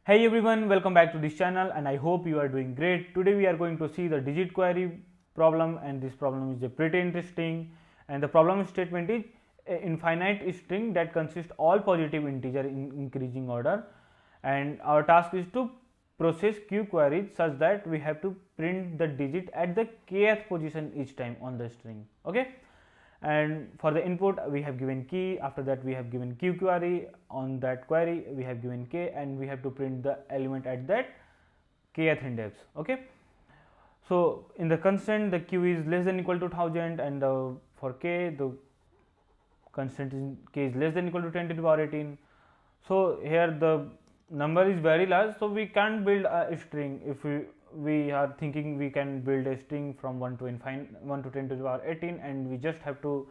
Hey everyone, welcome back to this channel and I hope you are doing great. Today we are going to see the digit query problem, and this problem is a pretty interesting, and the problem statement is a infinite string that consists all positive integer in increasing order, and our task is to process q queries such that we have to print the digit at the kth position each time on the string. Okay, and for the input we have given key, after that we have given q query, on that query we have given k, and we have to print the element at that kth index. Okay, so in the constant the q is less than equal to 1000, and for k the constant in k is less than equal to 10 to the power 18. So here the number is very large, so we can't build a string. If we are thinking we can build a string from 1 to 10 to the power 18, and we just have to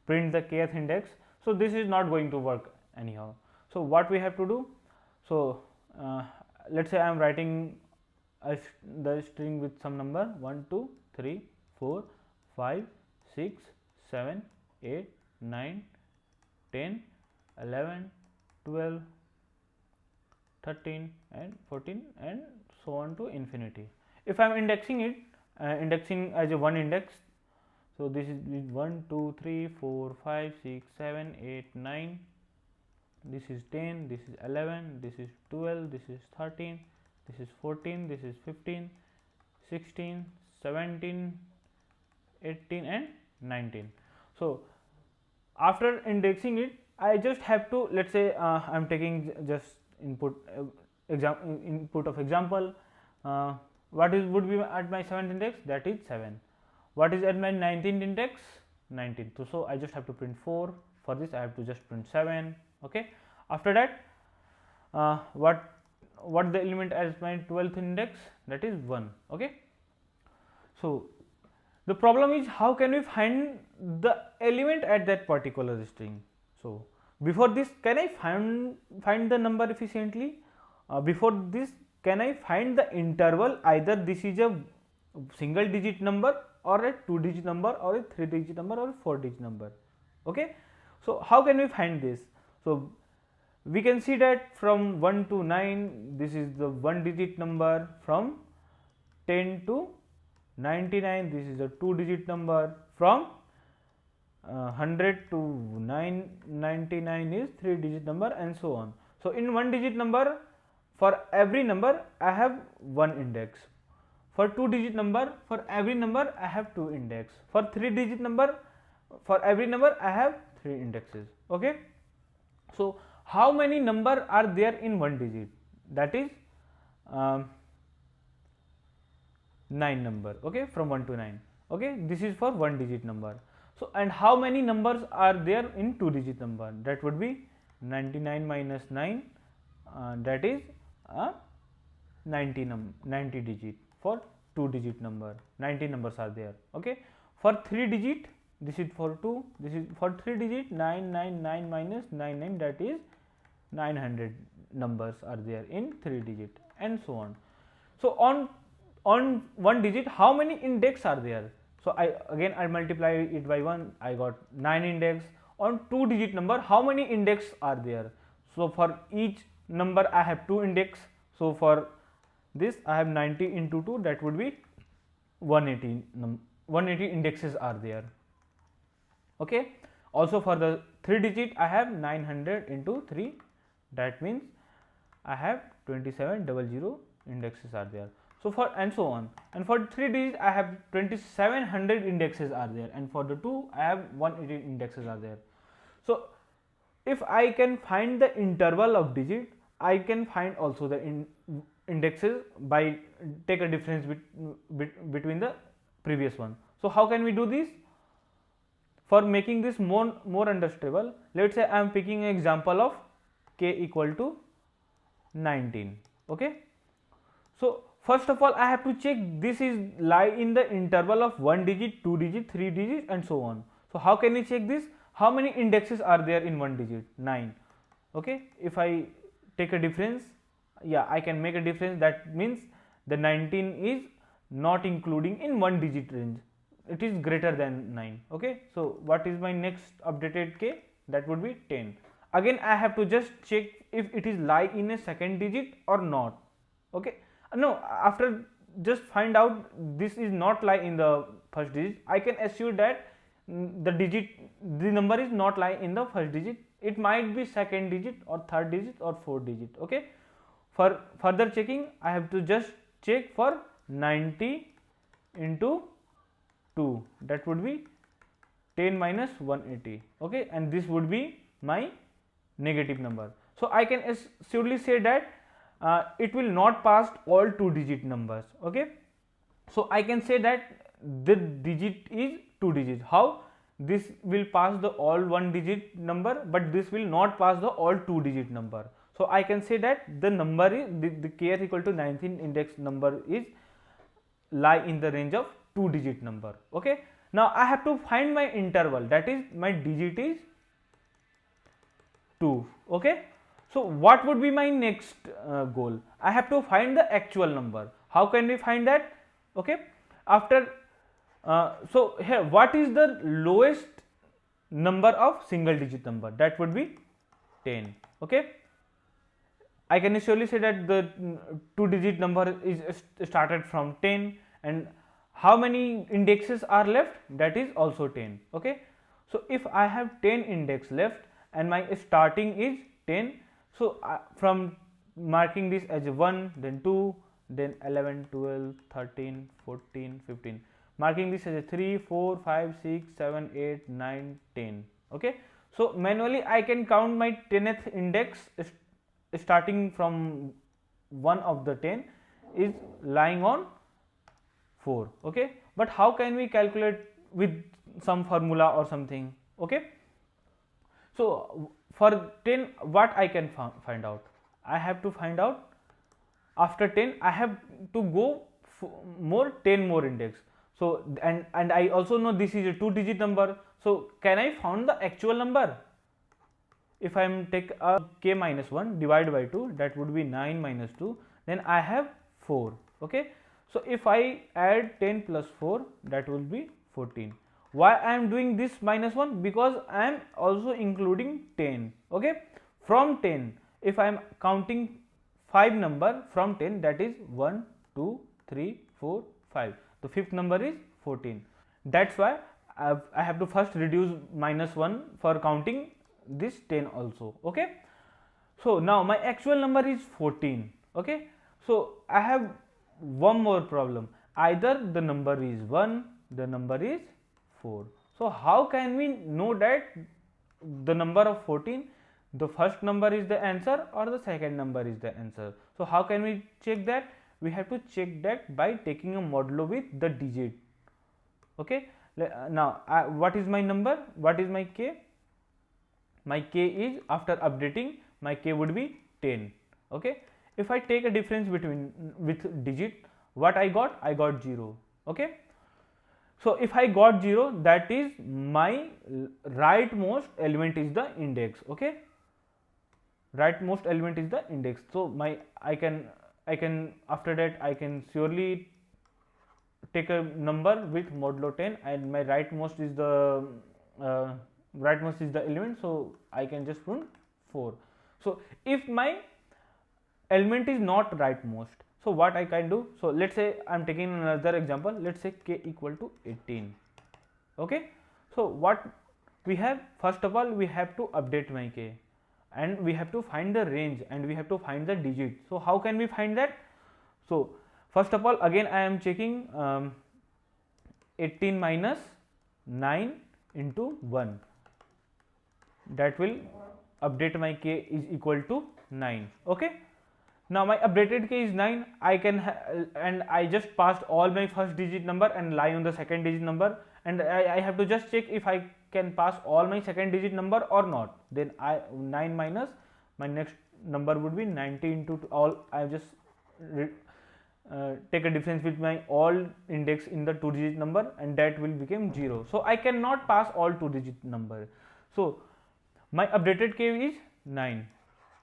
print the kth index, so this is not going to work anyhow. So what we have to do, so let's say I am writing the string with some number 1 2 3 4 5 6 7 8 9 10 11 12 13 and 14 and so on to infinity. If I am indexing it, indexing as a one index, so this is 1 2 3 4 5 6 7 8 9, this is 10, this is 11, this is 12, this is 13, this is 14, this is 15, 16, 17, 18 and 19. So after indexing it, I just have to, let's say I am taking just input of example. What is would be at my 7th index, that is 7. What is at my 19th index, 19. So I just have to print 4. For this I have to just print 7. Okay, after that what the element as my 12th index, that is 1. Okay, so the problem is how can we find the element at that particular string. So before this, can I find the number efficiently? Before this, can I find the interval, either this is a single digit number or a 2 digit number or a 3 digit number or a 4 digit number. Okay, so how can we find this? So we can see that from 1 to 9, this is the 1 digit number. From 10 to 99, this is a 2 digit number. From 100 to 999 is 3 digit number, and so on. So in 1 digit number, for every number I have 1 index. For 2 digit number, for every number I have 2 index. For 3 digit number, for every number I have 3 indexes. Okay, so how many number are there in 1 digit? That is 9 number. Okay, from 1 to 9. Okay, this is for 1 digit number. So and how many numbers are there in 2 digit number? That would be 99 minus 9, that is 90 digit. For 2 digit number, 90 numbers are there. Okay, for 3 digit, this is for 2, this is for 3 digit, 999 minus 99, that is 900 numbers are there in 3 digit, and so on. So on 1 digit, how many index are there? So I multiply it by 1, I got 9 index. On 2 digit number, how many index are there? So for each number I have 2 index. So for this I have 90 into 2, that would be 180 indexes are there. Okay, also for the 3 digit I have 900 into 3, that means I have 2700 indexes are there. So for and so on, and for 3 digit I have 2700 indexes are there, and for the 2 I have 180 indexes are there. So if I can find the interval of digit, I can find also the indexes by take a difference between the previous one. So how can we do this? For making this more understandable, let's say I am picking an example of k equal to 19. Okay, so first of all I have to check this is lie in the interval of 1 digit, 2 digit, 3 digit, and so on. So how can we check this? How many indexes are there in 1 digit? 9. Okay, if I take a difference, yeah, I can make a difference. That means the 19 is not including in 1 digit range, it is greater than 9. Okay, so what is my next updated k? That would be 10. Again I have to just check if it is lie in a second digit or not. Okay, no, after just find out this is not lie in the first digit, I can assure that the number is not lie in the first digit, it might be second digit or third digit or fourth digit. Okay, for further checking I have to just check for 90 into 2, that would be 10 minus 180. Okay, and this would be my negative number. So I can surely say that it will not pass all 2 digit numbers. Okay, so I can say that the digit is 2 digit. How? This will pass the all 1 digit number, but this will not pass the all 2 digit number. So I can say that the number is the kth equal to 19 index number is lie in the range of 2 digit number. Okay, now I have to find my interval, that is my digit is 2. Okay, so what would be my next goal? I have to find the actual number. How can we find that? Okay, after so here what is the lowest number of single digit number? That would be 10. Okay, I can surely say that the 2 digit number is started from 10, and how many indexes are left? That is also 10. Okay, so if I have 10 index left and my starting is 10, so from marking this as 1, then 2, then 11, 12, 13, 14, 15, marking this as a 3, 4, 5, 6, 7, 8, 9, 10. Okay, so manually I can count my 10th index starting from one of the 10 is lying on 4. Okay, but how can we calculate with some formula or something? Okay, so for 10 what I can find out? I have to find out after 10 I have to go more 10 more index. So and I also know this is a 2 digit number, so can I find the actual number? If I am take a k minus 1 divided by 2, that would be 9 minus 2, then I have 4. Okay, so if I add 10 plus 4, that will be 14. Why I am doing this minus 1? Because I am also including 10. Okay, from 10 if I am counting 5 number from 10, that is 1, 2, 3, 4, 5, the fifth number is 14. That's why I have to first reduce minus 1 for counting this 10 also. Okay, so now my actual number is 14. Okay, so I have one more problem, either the number is 1, the number is 4. So how can we know that the number of 14, the first number is the answer or the second number is the answer? So how can we check that? We have to check that by taking a modulo with the digit. Okay, now what is my number? What is my k? My k is, after updating, my k would be 10. Okay, if I take a difference between with digit, what I got? I got 0. Okay, so if I got 0, that is my rightmost element is the index. Okay, rightmost element is the index. So my I can after that I can surely take a number with modulo 10, and my rightmost is the element, so I can just put 4. So if my element is not rightmost, so what I can do? So let's say I am taking another example. Let's say k equal to 18. Okay, so what we have? First of all, we have to update my k, and we have to find the range, and we have to find the digit. So how can we find that? So first of all, again I am checking 18 minus 9 into 1, that will update my k is equal to 9. Okay, now my updated k is 9. I can and I just passed all my first digit number and lie on the second digit number, and I have to just check if I can pass all my second digit number or not. Then 9 minus my next number would be 90 into all. I just take a difference with my all index in the 2 digit number, and that will become 0. So I cannot pass all 2 digit number. So my updated k is 9.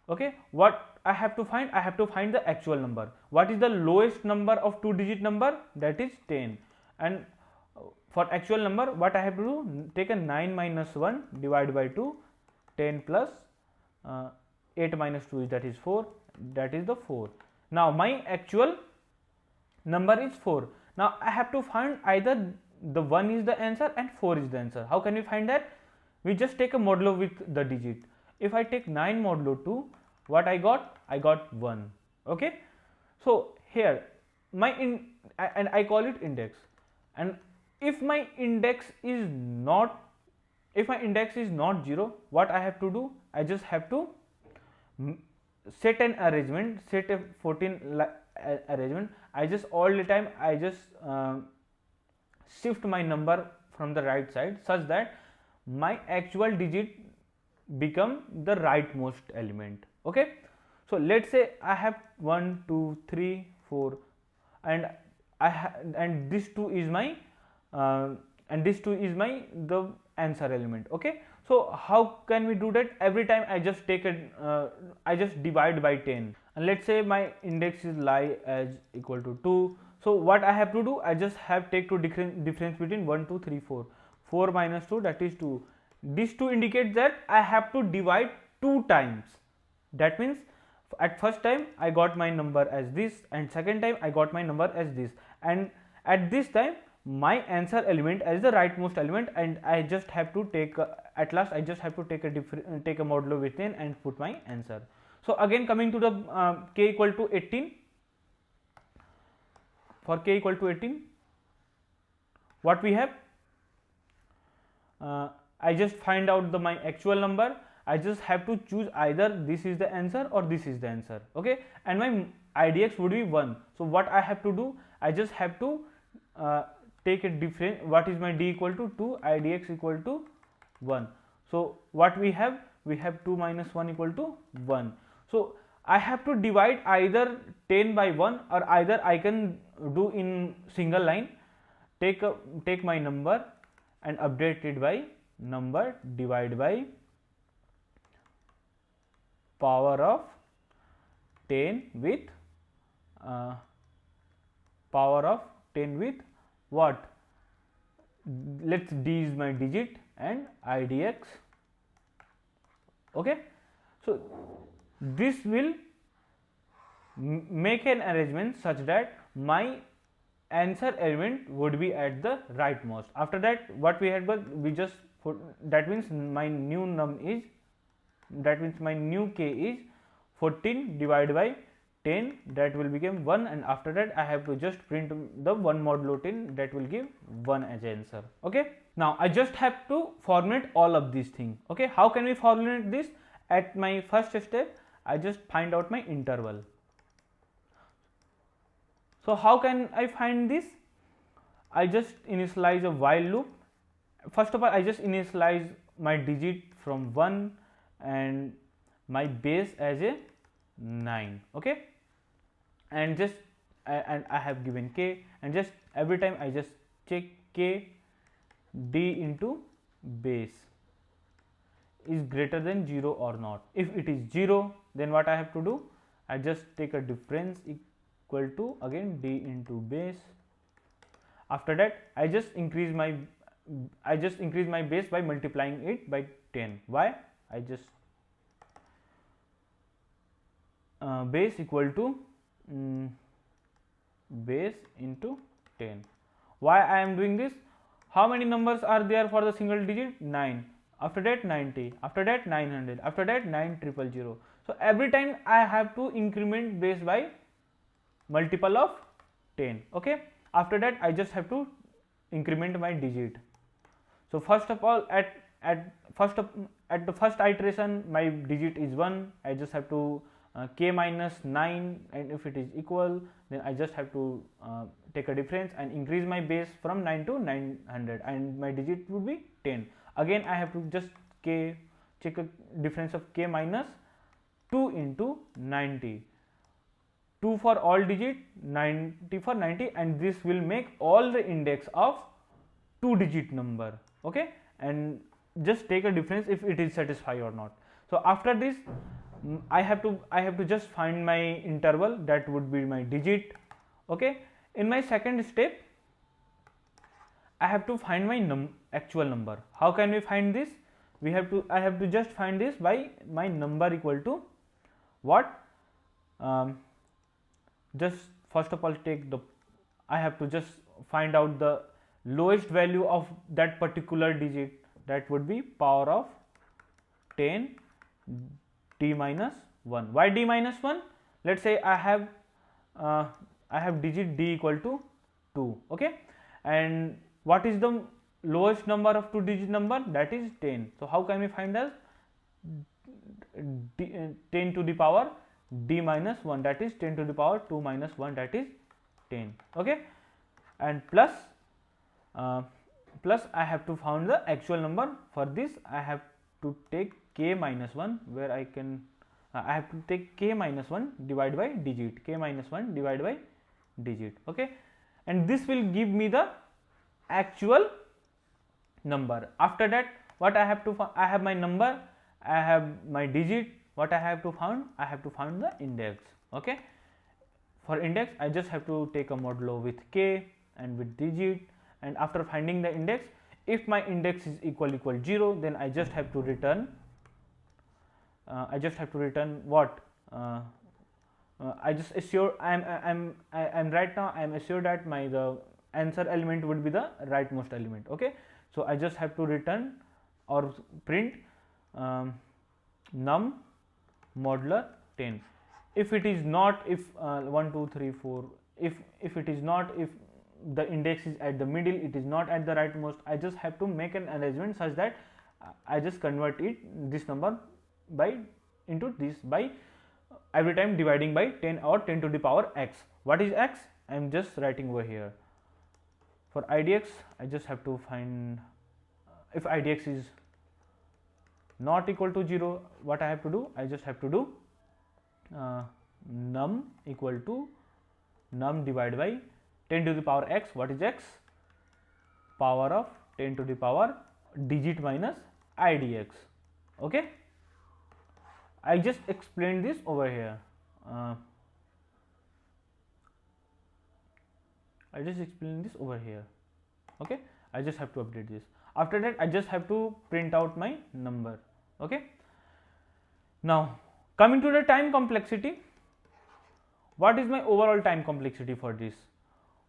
Okay, what I have to find? I have to find the actual number. What is the lowest number of 2 digit number? That is 10. And for actual number, what I have to do? Take a 9 minus 1 divided by 2, 10 plus 8 minus 2 is, that is 4, that is the 4. Now my actual number is 4. Now I have to find either the 1 is the answer and 4 is the answer. How can we find that? We just take a modulo with the digit. If I take 9 modulo 2, what I got? I got 1. Okay. So here my and I call it index, and if my index is not, if my index is not 0, what I have to do? I just have to set an arrangement, set a 14 arrangement. I just all the time I just shift my number from the right side such that my actual digit become the rightmost element. Okay. So let's say I have 1 2 3 4 and and this 2 is my the answer element. Okay. So how can we do that? Every time I just take a I just divide by 10, and let's say my index is lie as equal to 2. So what I have to do? I just have take to difference between 1 2 3 4. 4 minus 2, that is 2. This 2 indicates that I have to divide 2 times. That means at first time I got my number as this, and second time I got my number as this, and at this time my answer element as the rightmost element, and I just have to take at last I just have to take a take a modulo with 10 and put my answer. So again coming to the k equal to 18, for k equal to 18 what we have, I just find out my actual number. I just have to choose either this is the answer or this is the answer. Okay, and my idx would be 1. So what I have to do? I just have to take a different, what is my d equal to 2, idx equal to 1. So what we have? We have 2 minus 1 equal to 1. So I have to divide either 10 by 1, or either I can do in single line, take my number and update it by number divide by power of 10 with what? Let's d is my digit and idx. Okay. So this will make an arrangement such that my answer element would be at the rightmost. After that what we had got, we just put, that means my new num is, that means my new k is 14 divided by 10, that will become 1, and after that I have to just print the 1 modulo 10, that will give 1 as answer. Okay. Now I just have to formulate all of these things. Okay. How can we formulate this? At my first step I just find out my interval. So how can I find this? I just initialize a while loop. First of all I just initialize my digit from 1 and my base as a 9. Okay, and just and I have given k, and just every time I just check k d into base is greater than 0 or not. If it is 0, then what I have to do? I just take a difference equal to again d into base. After that I just increase my base by multiplying it by 10. Why? I just base equal to base into 10. Why I am doing this? How many numbers are there for the single digit? 9. After that 90. After that 900. After that 9000. So every time I have to increment base by multiple of 10. Okay. After that I just have to increment my digit. So first of all at the first iteration my digit is 1. I just have to k minus 9, and if it is equal, then I just have to take a difference and increase my base from 9 to 900, and my digit would be 10. Again I have to just check a difference of k minus 2 into 90. 2 for all digit, 90 for 90, and this will make all the index of 2-digit number. Okay, and just take a difference if it is satisfied or not. So after this I have to just find my interval, that would be my digit. Okay, in my second step I have to find my actual number. How can we find this? I have to just find this by my number equal to what, just first of all take the, I have to just find out the lowest value of that particular digit, that would be power of 10 d minus 1. Why d minus 1? Let's say I have digit d equal to 2, okay, and what is the lowest number of 2 digit number? That is 10. So how can we find as 10 to the power d minus 1, that is 10 to the power 2 minus 1, that is 10, okay, and plus I have to find the actual number. For this I have to take k minus 1, where I can I have to take k minus 1 divided by digit, k minus 1 divided by digit, okay, and this will give me the actual number. After that, what I have to find? I have my number, I have my digit. What I have to find? I have to find the index, okay. For index I just have to take a modulo with k and with digit, and after finding the index, if my index is equal 0, then I just have to return what, I just assure I'm right now I am assured that my the answer element would be the rightmost element, okay. So I just have to return or print num modular 10. If it is not, if 1 2 3 4, if it is not, if the index is at the middle, it is not at the rightmost, I just have to make an arrangement such that I just convert this number by into this by every time dividing by 10 or 10 to the power x. What is x? I am just writing over here. For idx I just have to find, if idx is not equal to 0, what I have to do? I just have to do num equal to num divided by 10 to the power x. What is x? Power of 10 to the power digit minus idx, okay. I just explained this over here. I just explained this over here, okay. I just have to update this. After that I just have to print out my number, okay. Now coming to the time complexity, what is my overall time complexity for this?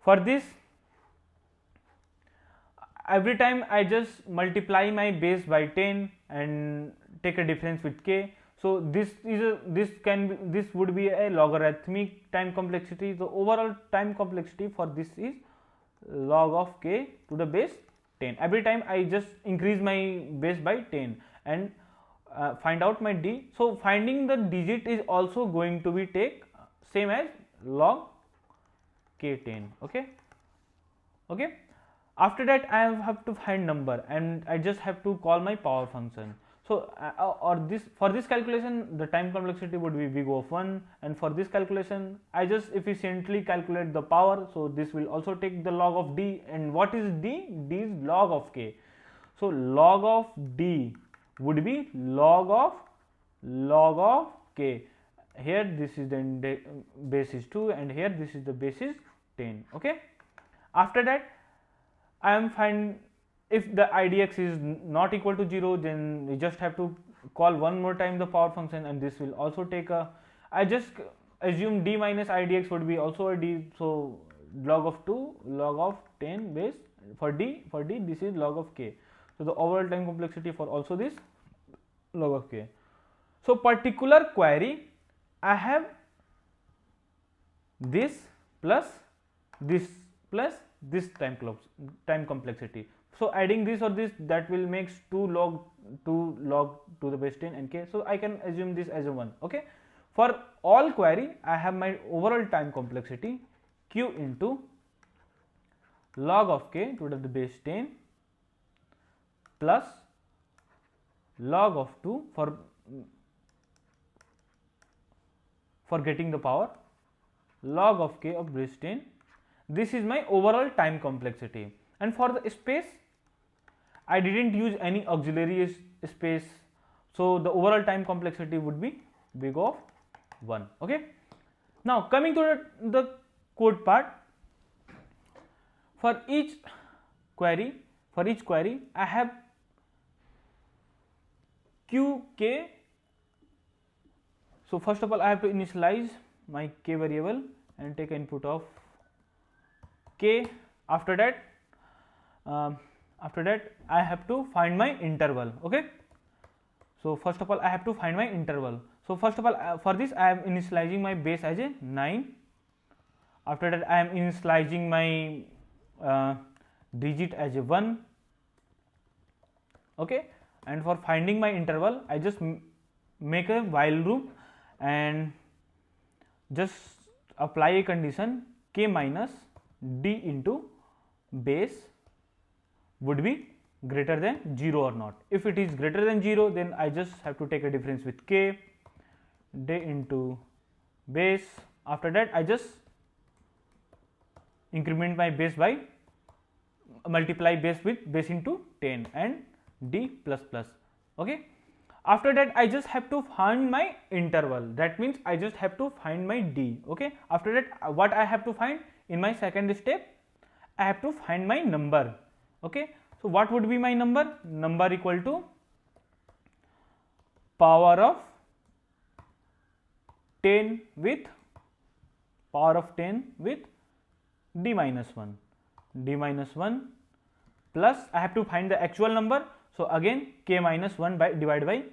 For this, every time I just multiply my base by 10 and take a difference with k. So this would be a logarithmic time complexity. The overall time complexity for this is log of k to the base 10. Every time I just increase my base by 10 and find out my d. So finding the digit is also going to be take same as log k10, okay. After that I have to find number and I just have to call my power function. So for this calculation the time complexity would be big O of 1, and for this calculation I just efficiently calculate the power. So this will also take the log of d, and what is d? D is log of k. So log of d would be log of k. Here this is the base is 2 and here this is the base is 10, okay. After that I am find, if the idx is not equal to 0, then we just have to call one more time the power function, and this will also take a, I just assume d minus idx would be also a d. So log of 2 log of 10 base for d this is log of k. So the overall time complexity for also this log of k. So particular query I have this plus this time complexity. So adding this or this, that will makes 2 log to the base 10 and k. So I can assume this as a 1, okay. For all query I have my overall time complexity q into log of k to the base 10 plus log of 2 for getting the power, log of k of base 10. This is my overall time complexity. And for the space I didn't use any auxiliary space, so the overall time complexity would be big of 1, okay. Now coming to the code part, for each query I have qk So first of all I have to initialize my k variable and take input of k. After that I have to find my interval. Okay, so first of all I have to find my interval. So first of all for this I am initializing my base as a 9. After that I am initializing my digit as a 1. Okay, and for finding my interval I just make a while loop and just apply a condition k minus d into base would be greater than 0 or not. If it is greater than 0, then I just have to take a difference with k d into base. After that I just increment my base by multiply base with base into 10 and d plus plus. Okay, after that I just have to find my interval, that means I just have to find my d. Okay, after that what I have to find in my second step, I have to find my number. Okay, so what would be my number? Number equal to power of 10 with d minus 1, plus I have to find the actual number. So again k minus 1 divided by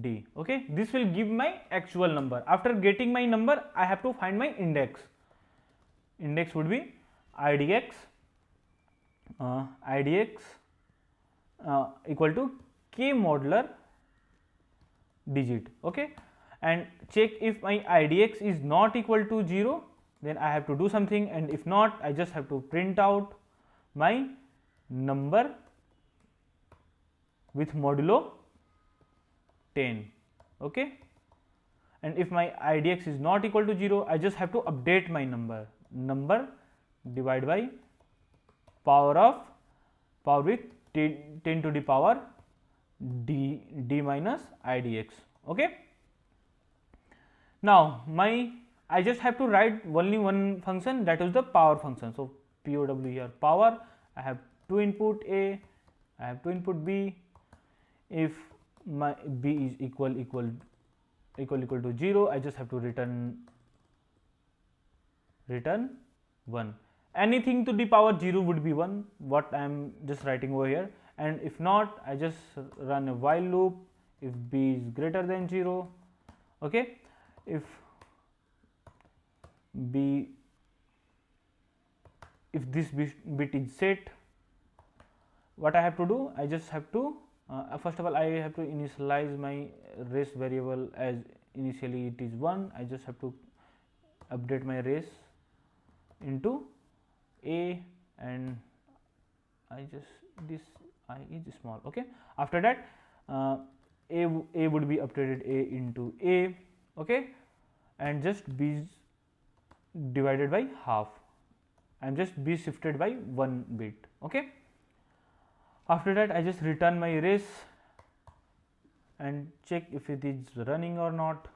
d. Okay, this will give my actual number. After getting my number I have to find my index. Index would be idx equal to k modular digit. Okay, and check if my idx is not equal to 0, then I have to do something, and if not I just have to print out my number with modulo 10. Okay, and if my idx is not equal to 0, I just have to update my number divided by power with 10 to the power d minus idx. Okay, now I just have to write only one function, that is the power function. So pow here power, I have two input a, I have two input b. If my b is equal to 0, I just have to return 1. Anything to the power 0 would be 1, what I am just writing over here, and if not I just run a while loop if b is greater than 0. Okay, if this bit is set, what I have to do, I just have to first of all I have to initialize my res variable as initially it is 1. I just have to update my res into a, and I just this I is small. Okay, after that a would be updated a into a. Okay, and just b is divided by half, and just b shifted by 1 bit. Okay, after that I just return my res and check if it is running or not.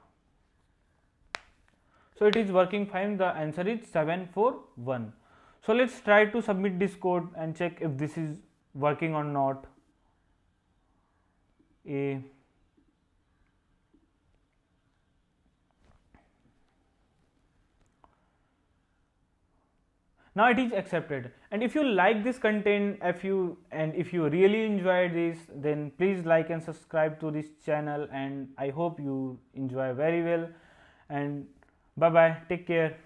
So it is working fine, the answer is 741. So let's try to submit this code and check if this is working or not. Now it is accepted, and if you like this content, if you really enjoyed this, then please like and subscribe to this channel, and I hope you enjoy very well, and bye bye, take care.